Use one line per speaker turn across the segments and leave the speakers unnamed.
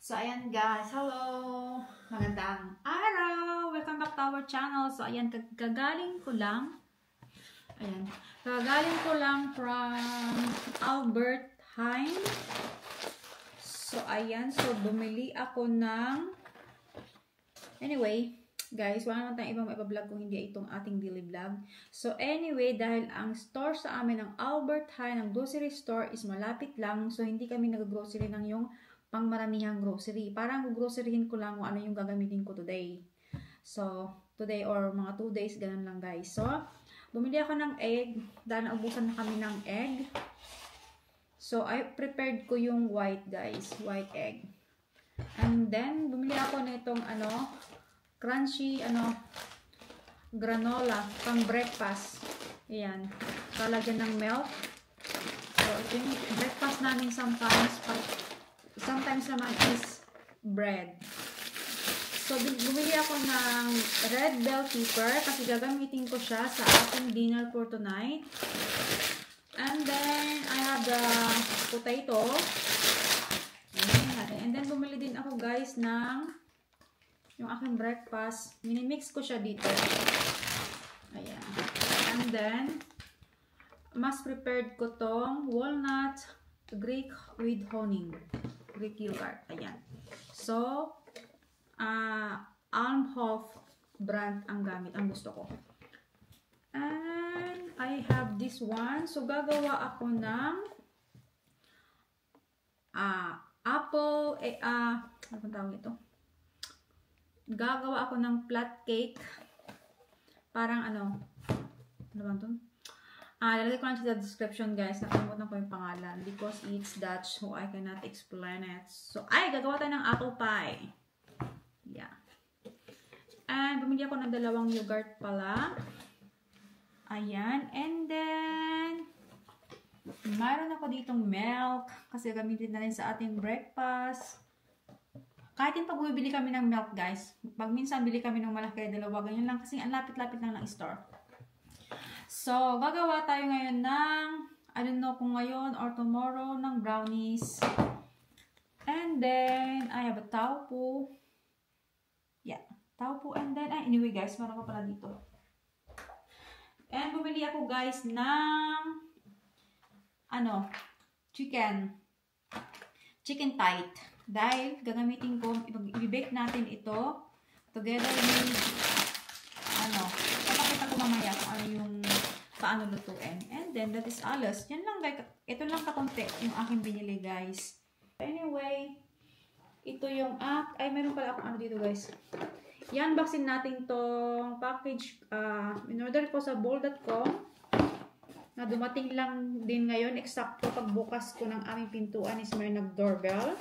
So, ayan guys. Hello! Magandang araw! Welcome back to our channel. So, ayan, kagaling ko lang. Ayan. Kagaling ko lang from Albert Heijn. So, ayan. So, bumili ako ng... Anyway, guys, wala naman tayong ibang maipa-vlog kung hindi itong ating daily vlog. So, anyway, dahil ang store sa amin ng Albert Heijn, ang grocery store is malapit lang. So, hindi kami nag-grocery ng yung pangmaramihang grocery. Parang groceryhin ko lang kung ano yung gagamitin ko today. So, today or mga 2 days, ganun lang guys. So, bumili ako ng egg. Dahil naubusan na kami ng egg. So, I prepared ko yung white guys. White egg. And then, bumili ako nitong crunchy, granola, pang breakfast. Ayan. Talagyan ng milk. So, ito yung breakfast namin sometimes naman is bread. So, bumili ako ng red bell pepper kasi gagamitin ko siya sa ating dinner for tonight. And then, I have the potato. And then, bumili din ako guys ng yung aking breakfast. Minimix ko siya dito. Ayan. And then, mas prepared ko tong walnut Greek with honey. Greek yogurt. Ayan. So, Almhof brand ang gamit. Ang gusto ko. And, I have this one. So, gagawa ako ng apple, ano bang tawag ito? Gagawa ako ng flat cake. Parang ano bang ito? Lalagay ko lang sa description guys. Nakalimutan ko yung pangalan. Because it's Dutch, so I cannot explain it. So, gagawa tayo ng apple pie. Yeah. And, bumili ako ng 2 yogurt pala. Ayan. And then, mayroon ako ditong milk. Kasi gamitin na rin sa ating breakfast. Kahit yung pag bumibili kami ng milk guys. Pag minsan bili kami ng malaki, 2. Ganyan lang. Kasi ang lapit-lapit lang ng store. So, gagawa tayo ngayon ng, I don't know kung ngayon or tomorrow, ng brownies. And then, I have a taupo. Yeah, taupo. And then, anyway guys, meron ko pala dito. And bumili ako guys ng, chicken tight. Dahil, gagamitin ko, i-bake natin ito, together with, papakita ko mamaya kung ano yung paano lutuin. And then, that is alles. Yan lang guys. Ito lang kakunti yung aking binili guys. Anyway, ito yung meron pala akong dito guys. Yan, unboxing natin tong package. In-order ko sa bol.com na dumating lang din ngayon. Eksakto pagbukas ko ng aming pintuan is may nag-doorbell.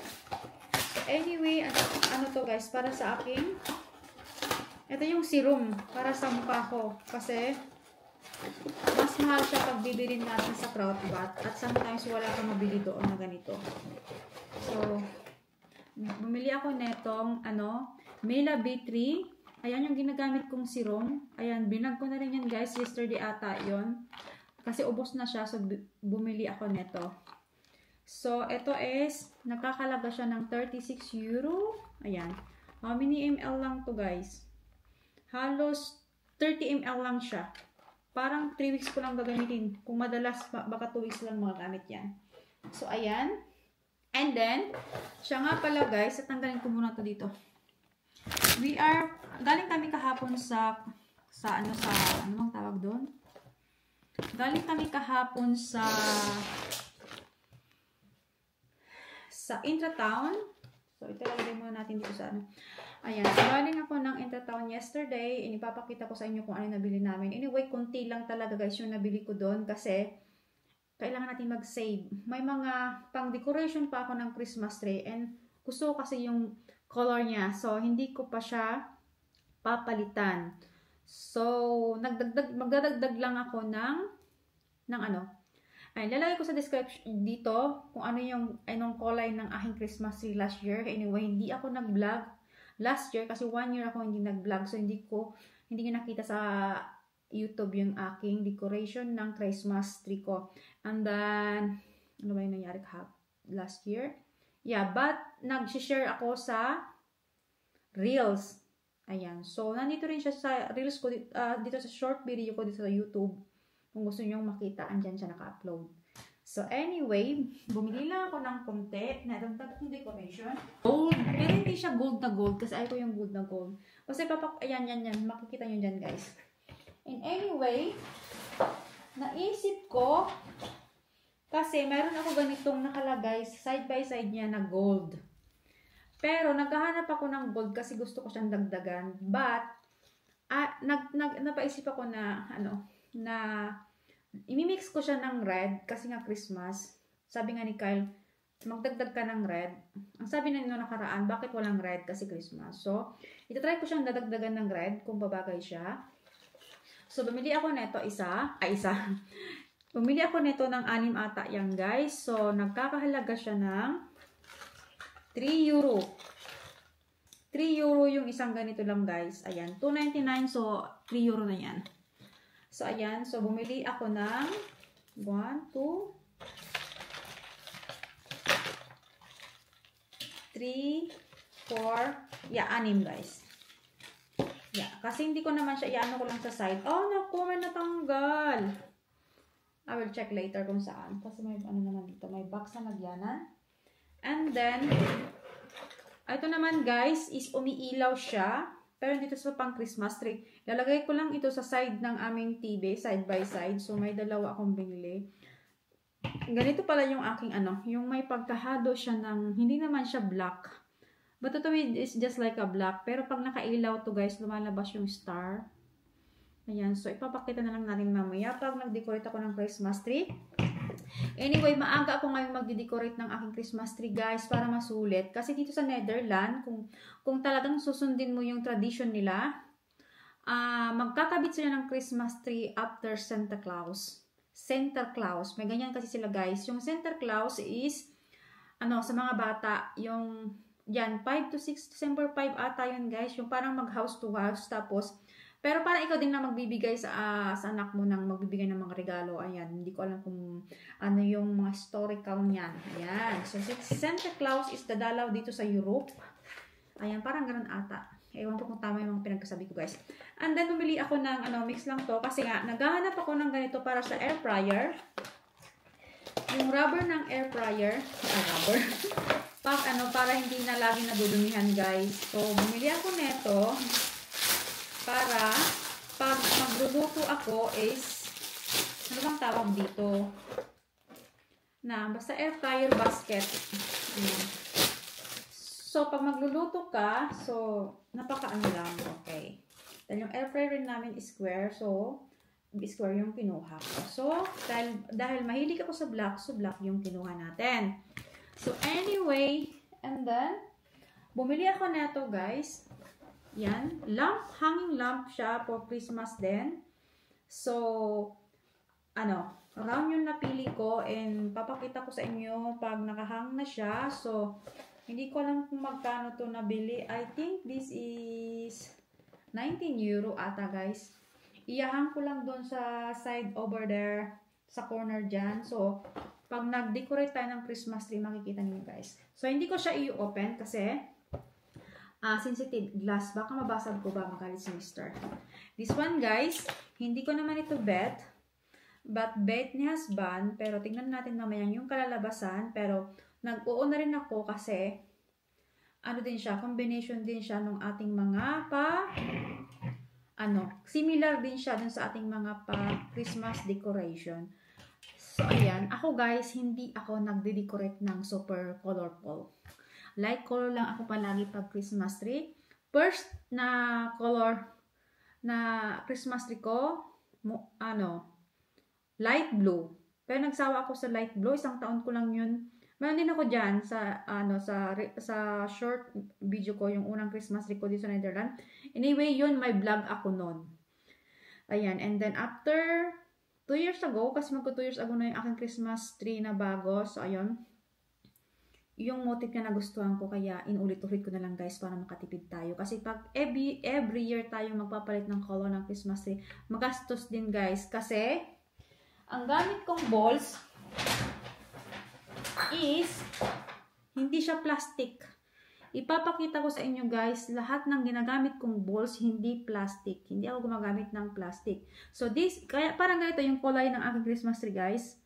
So, anyway, ano to guys? Para sa akin, ito yung serum para sa mukha ko. Kasi, mas mahal siya pag bibilin natin sa Krautbat. At sometimes wala kang mabili doon na ganito. So, bumili ako netong, Mela B3. Ayan yung ginagamit kong serum. Ayan, binag ko na rin yan guys. Yesterday ata yon. Kasi ubos na siya. So, bumili ako neto. So, ito is, nakakalaga siya ng 36 euro. Ayan. How many ml lang to guys? Halos 30 ml lang siya. Parang 3 weeks ko lang gagamitin. Kung madalas, baka 2 weeks lang magagamit yan. So, ayan. And then, siya nga pala guys, tatanggalin ko muna to dito. Galing kami kahapon ano bang tawag doon? Galing kami kahapon sa Intratown. So, ito lagay muna natin dito sa Ayan, galing ako ng Intratown yesterday. Inipapakita ko sa inyo kung ano yung nabili namin. Anyway, konti lang talaga guys yung nabili ko doon kasi kailangan natin mag-save. May mga pang-decoration pa ako ng Christmas tree and gusto ko kasi yung color niya. So, hindi ko pa siya papalitan. So, magdadagdag lang ako ng Ayan, lalagay ko sa description dito kung ano yung anong kulay ng aking Christmas tree last year. Anyway, hindi ako nag-vlog last year kasi 1 year ako hindi nag-vlog. So, hindi ko nakita sa YouTube yung aking decoration ng Christmas tree ko. And then, ano ba yung nangyari last year? Yeah, but nag-share ako sa Reels. Ayan. So, nandito rin siya sa Reels ko, dito sa short video ko dito sa YouTube. Kung gusto nyo makita, andyan siya naka-upload. So, anyway, bumili lang ako ng konti. Nadagdag kong decoration. Gold. Pero hindi siya gold na gold kasi ayaw ko yung gold na gold. Kasi ayan, yan. Makikita nyo dyan, guys. And anyway, naisip ko, kasi meron ako ganitong nakalagay side by side niya na gold. Pero naghahanap ako ng gold kasi gusto ko siyang dagdagan. But, napaisip ako na, imimix ko siya ng red kasi nga Christmas. Sabi nga ni Kyle, magdagdag ka ng red. Ang sabi na nino nakaraan, bakit walang red kasi Christmas? So, itatry ko siyang dadagdagan ng red kung babagay siya. So, bumili ako nito Bumili ako nito ng 6 ata yan, guys. So, nagkakahalaga siya ng 3 euro. 3 euro yung isang ganito lang, guys. Ayan, 2.99. So, 3 euro na yan. So, ayan. So, bumili ako ng 1, 2, 3, 4, yeah, 6, guys. Yeah, kasi hindi ko naman siya, iano ko lang sa side. Oh, naku, may natanggal. I will check later kung saan. Kasi may, naman dito, may box na nagyanan. And then, ito naman, guys, is umiilaw siya. Pero dito sa pang Christmas tree. Lalagay ko lang ito sa side ng aming TV, side by side. So, may dalawa akong binili. Ganito pala yung aking yung may pagkahado siya ng, hindi naman siya black. But ito is just like a black. Pero pag nakailaw to, guys, lumalabas yung star. Ayan. So, ipapakita na lang natin mamaya pag nag-decorate ako ng Christmas tree. Anyway, maaga ako ngayon magdi-decorate ng aking Christmas tree, guys, para masulit. Kasi dito sa Netherlands, kung talagang susundin mo yung tradition nila, magkakabit sila ng Christmas tree after Santa Claus. Santa Claus. May ganyan kasi sila, guys. Yung Santa Claus is, sa mga bata, yung, yan, 5 to 6, December 5 ata yun, guys. Yung parang mag-house to house, tapos, pero parang ikaw din na magbibigay sa anak mo ng magbibigay ng mga regalo. Ayan, hindi ko alam kung ano yung mga historical niyan. Ayan. So, Santa Claus is dadalaw dito sa Europe. Ayan, parang ganun ata. Ewan ko kung tama yung mga pinagkasabi ko, guys. And then, bumili ako ng, mix lang to. Kasi nga, naghahanap ako ng ganito para sa air fryer. Yung rubber ng air fryer. Rubber. Para hindi na lagi nadudumihan, guys. So, bumili ako nito. Para pag magluluto ako is, ano bang tawag dito? Basta air fryer basket. So, pag magluluto ka, so, napakaano lang, okay. Dahil yung air fryer namin is square, so, square yung kinuha ko. So, dahil mahilig ako sa black, so black yung kinuha natin. So, anyway, and then, bumili ako neto, guys. Yan, lamp, hanging lamp siya for Christmas din. So, around yung napili ko and papakita ko sa inyo pag nakahang na siya. So, hindi ko alam kung magkano to nabili. I think this is 19 euro ata, guys. Iyahang ko lang doon sa side over there, sa corner dyan. So, pag nag-decorate tayo ng Christmas tree, makikita niyo, guys. So, hindi ko siya i-open kasi sensitive glass. Baka mabasag ko ba, magalit si Mr. This one, guys, hindi ko naman ito bet. But bet ni husband. Pero tingnan natin mamaya yung kalalabasan. Pero nag-oo na rin ako kasi din siya, combination din siya ng ating mga similar din siya dun sa ating mga Christmas decoration. So, ayan. Ako, guys, hindi ako nagde-decorate ng super colorful. Light color lang ako palagi pag Christmas tree. First na color na Christmas tree ko, light blue. Pero nagsawa ako sa light blue. Isang taon ko lang yun. Meron din ako dyan sa short video ko, yung unang Christmas tree ko dito sa Netherlands. Anyway, yun, may vlog ako nun. Ayan. And then after 2 years ago, kasi magko 2 years ago na yung aking Christmas tree na bago. So, ayun. Yung motif na nagustuhan ko, kaya inulit-ulit ko na lang, guys, para makatipid tayo. Kasi pag every year tayo magpapalit ng color ng Christmas tree, magastos din, guys. Kasi, ang gamit kong balls is Hindi siya plastic. Ipapakita ko sa inyo guys, lahat ng ginagamit kong balls, hindi plastic. Hindi ako gumagamit ng plastic. So this, kaya parang ganito yung kulay ng aking Christmas tree guys.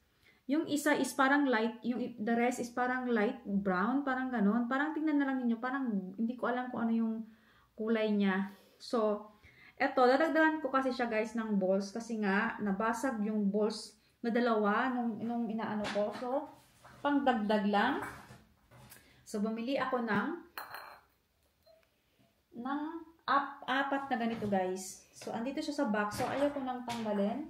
Yung isa is parang light, the rest is parang light brown, parang ganon. Parang tingnan na lang ninyo, parang hindi ko alam kung ano yung kulay niya. So, eto, dadagdagan ko kasi siya guys ng balls kasi nga, nabasag yung balls na dalawa nung inaano ko. So, pang dagdag lang. So, bumili ako ng apat na ganito guys. So, andito siya sa box. So, ayaw ko nang tanggalin.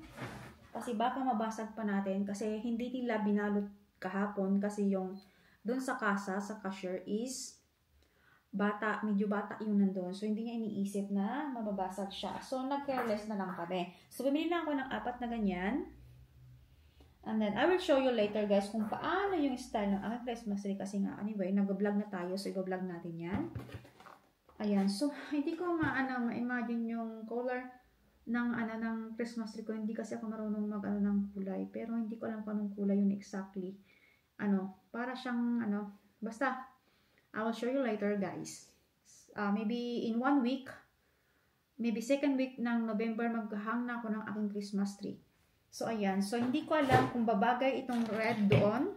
Kasi baka mabasag pa natin. Kasi hindi nila binalot kahapon. Kasi yung dun sa kasa, sa cashier is bata, medyo bata yung nandun. So, hindi niya iniisip na mababasag siya. So, nag-careless na lang kami. So, bumili na ako ng apat na ganyan. And then, I will show you later guys kung paano yung style ng aking Christmas tree. Kasi nga, anyway, nag-vlog na tayo. So, i-vlog natin yan. Ayan. So, hindi ko ma-imagine yung color ng Christmas tree ko. Hindi kasi ako marunong mag-ano ng kulay. Pero hindi ko alam kung anong kulay yun exactly. Para siyang, basta, I will show you later guys. Maybe in 1 week, maybe 2nd week ng November, maghahang na ako ng aking Christmas tree. So, ayan. So, hindi ko alam kung babagay itong red doon.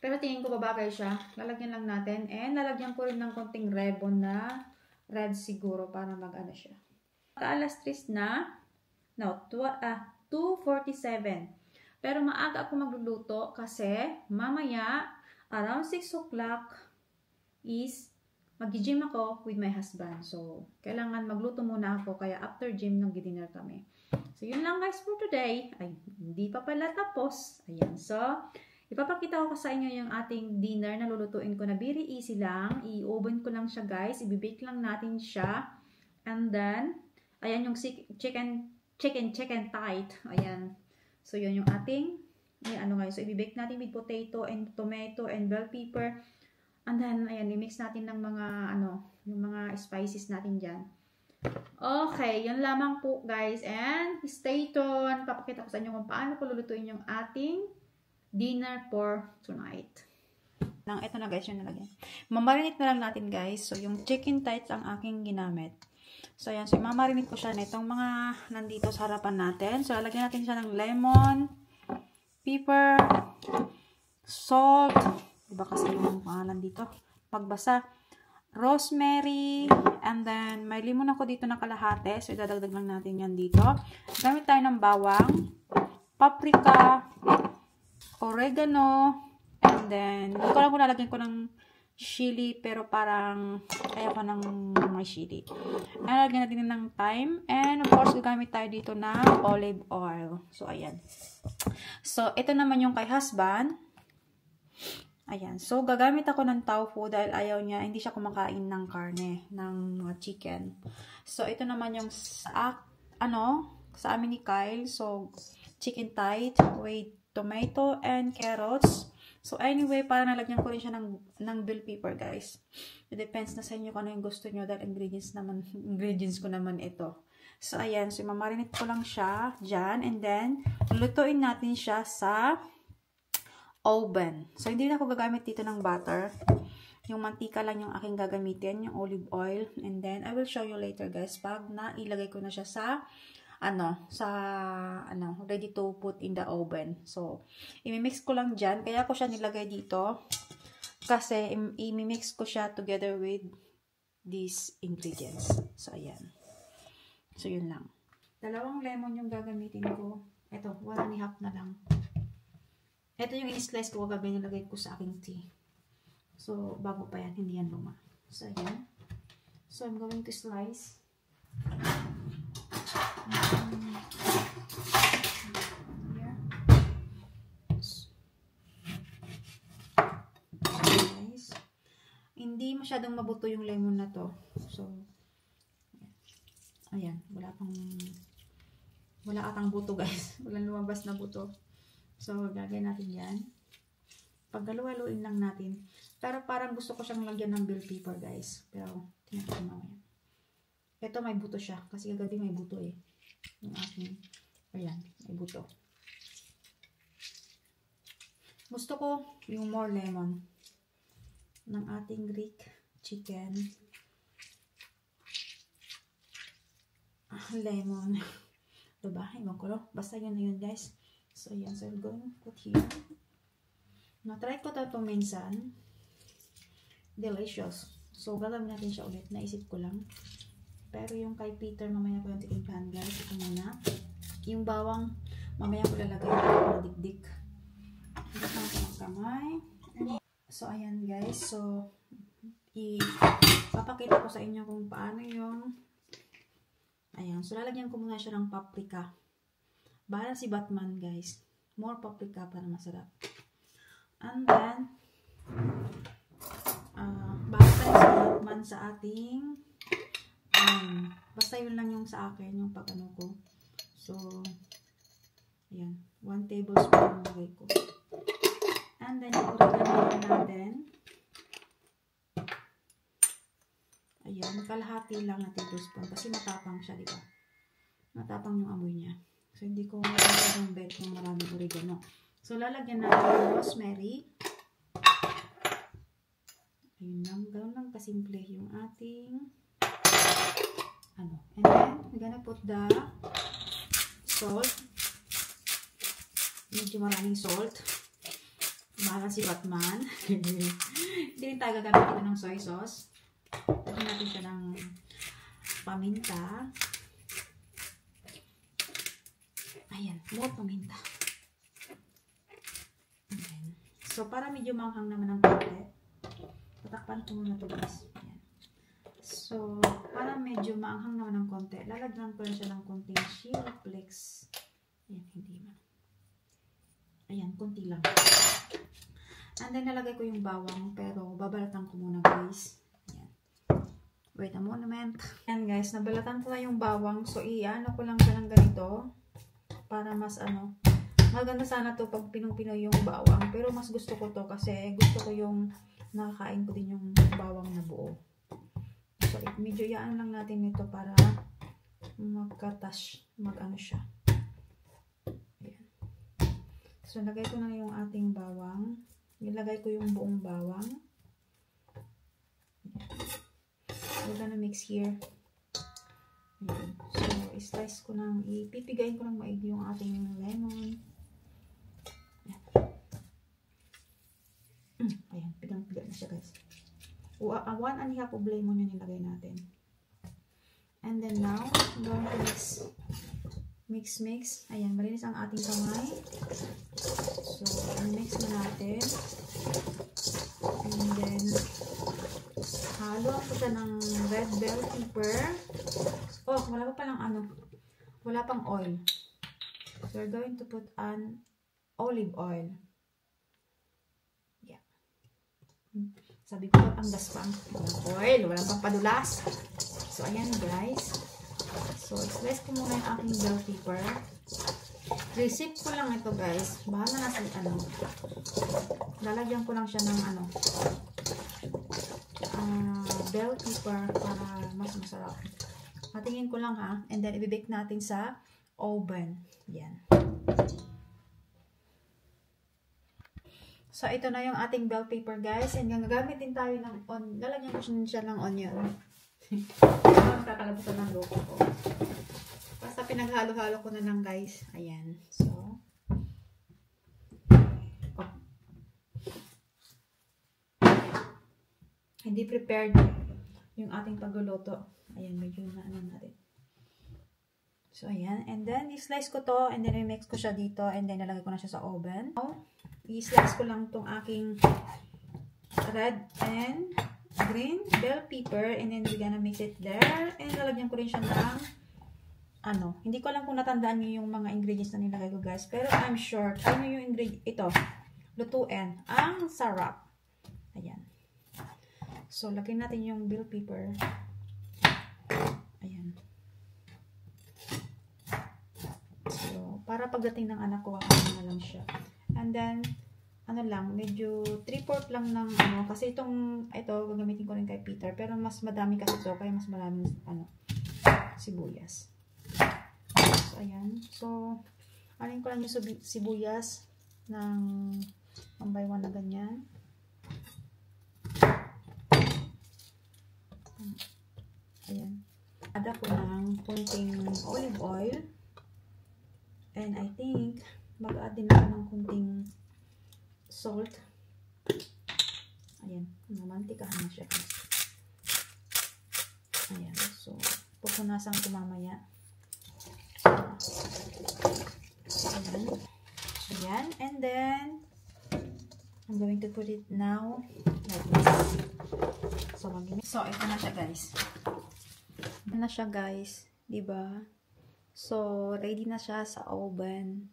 Pero tingin ko babagay siya. Lalagyan lang natin. And lalagyan ko rin ng konting ribbon na red siguro para mag-ano siya. Alas 3 na. No, 2:47. Pero maaga ako magluluto kasi mamaya around 6 o'clock is mag-gym ako with my husband. So, kailangan magluto muna ako. Kaya after gym, nag-dinner kami. So, yun lang guys for today. Ay, hindi pa pala tapos. Ayan. So, ipapakita ko sa inyo yung ating dinner na lulutuin ko na very easy lang. I-oven ko lang siya guys. I-bake lang natin siya. And then, ayan yung chicken tight. Ayan. So, yun yung ating, guys. So, i-bake natin with potato and tomato and bell pepper. And then, ayan, i-mix natin ng mga, yung mga spices natin dyan. Okay, yun lamang po, guys. And, stay tuned. Papakita ko sa inyo kung paano ko lulutuin yung ating dinner for tonight. Ito na, guys, yung nalagyan. Mamarinate na lang natin, guys. So, yung chicken tights ang aking ginamit. So, ayan. So, mamarinate ko siya nitong mga nandito sa harapan natin. So, lalagyan natin siya ng lemon, pepper, salt, diba kasi yung nandito, pagbasa, rosemary, and then, may limon ako dito na kalahati. So, idadagdag lang natin yan dito. Gamit tayo ng bawang, paprika, oregano, and then, hindi ko lang kung nalagyan ko ng chili, pero parang ayaw ko ng may chili. Nalagyan natin ng thyme. And of course, gagamit tayo dito ng olive oil. So, ayan. So, ito naman yung kay husband. Ayan. So, gagamit ako ng tofu dahil ayaw niya, hindi siya kumakain ng karne, ng chicken. So, ito naman yung sa amin ni Kyle. So, chicken tight with tomato and carrots. So, anyway, para nalagyan ko rin siya ng bell pepper, guys. It depends na sa inyo kung ano yung gusto nyo dahil ingredients ko naman ito. So, ayan. So, mamarinate ko lang siya dyan. And then, lutuin natin siya sa oven. So, hindi na ako gagamit dito ng butter. Yung mantika lang yung aking gagamitin, yung olive oil. And then, I will show you later, guys, pag nailagay ko na siya sa ready to put in the oven. So, i-mix ko lang dyan. Kaya ko siya nilagay dito. Kasi, i-mix ko siya together with these ingredients. So, ayan. So, yun lang. 2 lemon yung gagamitin ko. Ito, 1.5 na lang. Ito yung in-slice ko kagabi nilagay ko sa aking tea. So, bago pa yan. Hindi yan luma. So, ayan. So, I'm going to slice. Here. Guys, hindi masyadong mabuto yung lemon na to. So, ayan, wala atang buto, guys. Walang lumabas na buto. So, gagawin natin yan. Paghalu-haluin lang natin. Pero parang gusto ko siyang lagyan ng bell pepper, guys. Pero, tingnan ko mamaya. Ito may buto siya. Kasi kagabi may buto eh. Yung aking, ayan, may buto. Gusto ko yung more lemon. ng ating Greek chicken. Lemon. Diba? Ewan ko. Basta yun na yun, guys. So, yan. So, I'm going to put here. Na-try ko to minsan. Delicious. So, gagawin natin siya ulit. Naisip ko lang. Pero yung kay Peter, mamaya ko yung titimplahan, guys. Ito muna. Yung bawang, mamaya ko lalagay yung dikdik. Ito ko ng kamay. So, ayan, guys. So, papakita ko sa inyo kung paano yung ayan. So, lalagyan ko muna siya ng paprika. Para si Batman, guys. More paprika para masarap. And then, basta si Batman sa ating basta yun lang yung sa akin, yung pag-ano ko. So, ayan. 1 tablespoon lagay ko. And then, yung oregano natin. Ayan, kalahati lang na tablespoon kasi matapang siya, di ba? Matapang yung amoy niya. So, hindi ko yung bet ng maraming oregano. So, lalagyan natin yung rosemary. Ayun lang, ganoon lang kasimple yung ating and then, we're gonna put the salt. Medyo maraming salt. Bahala si Batman. Hindi rin tayo gagamit ng soy sauce. Lagyan natin siya ng paminta. Ayan, more paminta. Ayan. So, para medyo manghang naman ng konti, tatakpan ko muna ito, guys. Ayan. So, para medyo maanghang naman ng konti, lalagyan ko lang siya ng konting chili flakes. Ayan, hindi man. Ayan, konti lang. And then, nalagay ko yung bawang, pero babalatan ko muna, guys. Wait a moment. Ayan guys, nabalatan ko na yung bawang. So, i-ano ko lang siya ng ganito. Para mas maganda sana to pag pinong-pinoy yung bawang. Pero mas gusto ko to kasi gusto ko yung nakakain ko din yung bawang na buo. So, medyo iaan lang natin ito para magkatas, siya. Ayan. So, lagay ko na yung ating bawang. Nilagay ko yung buong bawang. We're gonna mix here. Ayan. So, i-slice ko lang, ipipigayin ko lang maigi yung ating lemon. Ayan, pigang-piga na siya, guys. 1 and a half of lemon yung nilagay natin. And then now, I'm going to mix. Ayan, malinis ang ating kamay. So, mix na natin. And then, halo ko siya ng red bell pepper. Oh, wala pa palang wala pang oil. So, we're going to put an olive oil. Yeah. Sabi ko, ang gaspang. Walang oil, walang pang padulas. So, ayan guys. So, slice ko muna yung aking bell pepper. Recipe ko lang ito guys. Bahala na sa lalagyan ko lang siya ng bell pepper para mas masarap. Patingin ko lang ha. And then, ibibake natin sa oven. Yan. So, ito na yung ating bell pepper guys. And gagamit din tayo ng lalagyan ko siya ng onion. Kakalabutan ng loko ko. Basta pinaghalo-halo ko na lang guys. Ayan. So, hindi prepared yung ating pagluluto. Ayan, medyo na natin. So, ayan. And then, i-slice ko to. And then, i-mix ko siya dito. And then, nalagay ko na siya sa oven. Now, i-slice ko lang tong aking red and green bell pepper. And then, we're gonna mix it there. And lalagyan ko rin siya ng hindi ko alam kung natandaan nyo yung mga ingredients na nilagay ko, guys. Pero, I'm sure, kaya nyo yung ito. Lutuin. Ang sarap. Ayan. So, lagyan natin yung bell pepper. Ayan. So, para pagdating ng anak ko, na lang siya. And then, medyo 3/4 lang ng kasi ito, gagamitin ko rin kay Peter. Pero mas madami kasi ito, kaya mas maraming, sibuyas. So, ayan. So, alin ko lang yung sibuyas ng 1 by 1 na ganyan. Ayan. Ada ko ng konting olive oil. And I think, mag-add din ako ng konting salt. Ayan. Mamantikahan na siya. Ayan. So, pupunasan ko mamaya. Ayan. Ayan. And then, I'm going to put it now like this. So, ito na siya, guys. Ito na siya, guys. Diba? So, ready na siya sa oven.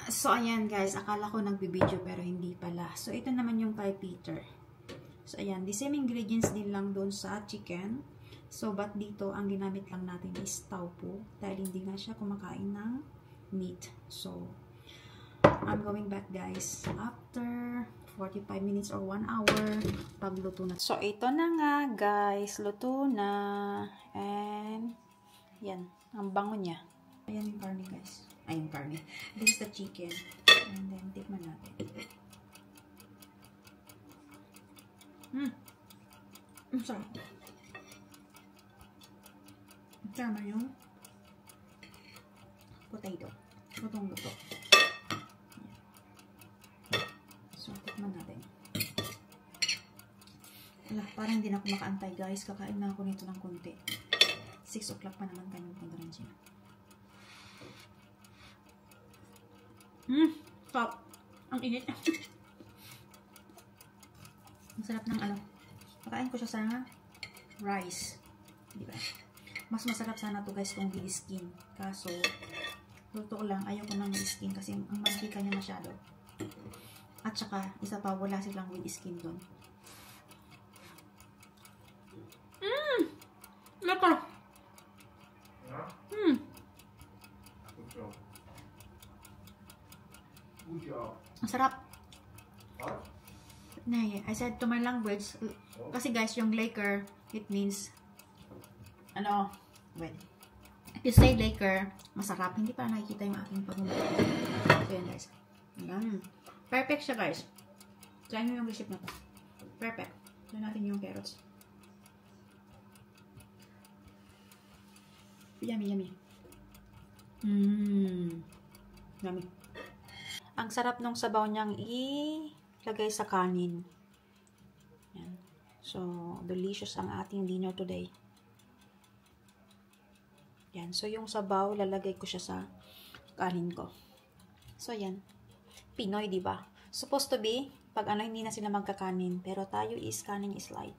So, ayan, guys. Akala ko nagbibideo pero hindi pala. So, ito naman yung kay Peter. So, ayan. The same ingredients din lang doon sa chicken. So, but dito, ang ginamit lang natin is taupo. Dahil hindi nga siya kumakain ng meat. So, I'm going back, guys. After 45 minutes or 1 hour, pagluto na. So, ito na nga, guys. Luto na. And, yan. Ang bango niya. Ayan yung karne, guys. Ay, yung karne. This is the chicken. And then, tikman natin. Sarap. Tama yung potato. Lutong luto. So, tikman natin. Wala, parang hindi na ako makaantay, guys. Kakain na ako nito ng konti. 6 o'clock pa naman tayo magpunta siya. Stop. Ang init. Ang sarap ng ano. Pakain ko siya sa rice. Diba? Mas masarap sana to, guys, kung with skin. Kaso, luto lang. Ayaw ko nang with skin kasi ang mantika niya masyado. At saka, isa pa, wala silang with skin doon. Lako! Ang sarap. I said to my language, kasi guys, yung Laker, it means, ano, wait. If you say Laker, masarap. Hindi pa nakikita yung aking pagmumula. So, yan, guys. Perfect siya, guys. Try nyo yung recipe na to. Perfect. Try natin yung carrots. Yummy, yummy. Yummy. Ang sarap nung sabaw niyang ilagay sa kanin. Yan. So, delicious ang ating dinner today. Yan. So, yung sabaw, lalagay ko siya sa kanin ko. So, yan. Pinoy, diba? Supposed to be, pag ano, hindi na sila magkakanin. Pero tayo is kanin is light.